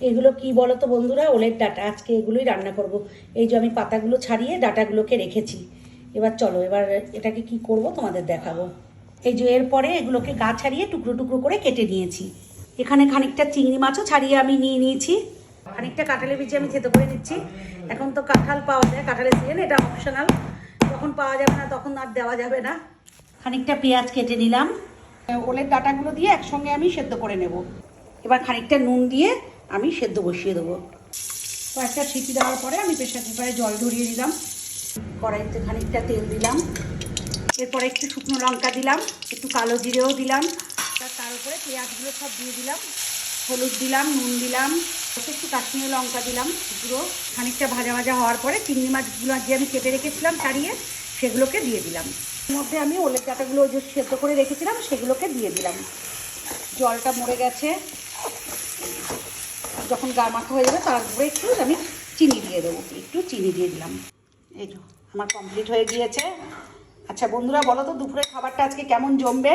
এগুলো কি বলো তো বন্ধুরা, ওলের ডাঁটা। আজকে এগুলোই রান্না করব। এই যে আমি পাতাগুলো ছাড়িয়ে ডাঁটাগুলোকে রেখেছি। এবার চলো, এবার এটাকে কি করব তোমাদের দেখাবো। এই যে এরপরে এগুলোকে গা ছাড়িয়ে টুকরো টুকরো করে কেটে নিয়েছি। এখানে খানিকটা চিংড়ি মাছও ছাড়িয়ে আমি নিয়ে নিয়েছি। খানিকটা কাঁঠালের বীজ আমি থেতো করে নিচ্ছি। এখন তো কাঁঠাল পাওয়া যায়, কাঁঠালের সিজন, এটা অপশনাল। যখন পাওয়া যাবে না তখন আর দেওয়া যাবে না। খানিকটা পেঁয়াজ কেটে নিলাম। ওলের ডাঁটাগুলো দিয়ে একসঙ্গে আমি সেদ্ধ করে নেব। এবার খানিকটা নুন দিয়ে আমি সেদ্ধ বসিয়ে দেবো। কয়েকটা সিটি দেওয়ার পরে আমি প্রেশার কুকারে জল ধরিয়ে দিলাম। কড়াইতে খানিকটা তেল দিলাম। এরপরে একটু শুকনো লঙ্কা দিলাম, একটু কালো জিরেও দিলাম। তার উপরে পেঁয়াজগুলো সব দিয়ে দিলাম। হলুদ দিলাম, নুন দিলাম, একটু কাশ্মীরি লঙ্কা দিলাম পুরো। খানিকটা ভাজা ভাজা হওয়ার পরে চিংড়ি মাছগুলো যে আমি কেটে রেখেছিলাম ছাড়িয়ে, সেগুলোকে দিয়ে দিলাম। এর মধ্যে আমি ওলের ডাঁটাগুলো যে সেদ্ধ করে রেখেছিলাম সেগুলোকে দিয়ে দিলাম। জলটা মরে গেছে। যখন গা মাখা হয়ে যাবে তারপরে একটু আমি চিনি দিয়ে দেবো। একটু চিনি দিয়ে দিলাম। এই তো আমার কমপ্লিট হয়ে গিয়েছে। আচ্ছা বন্ধুরা, বলো তো দুপুরের খাবারটা আজকে কেমন জমবে।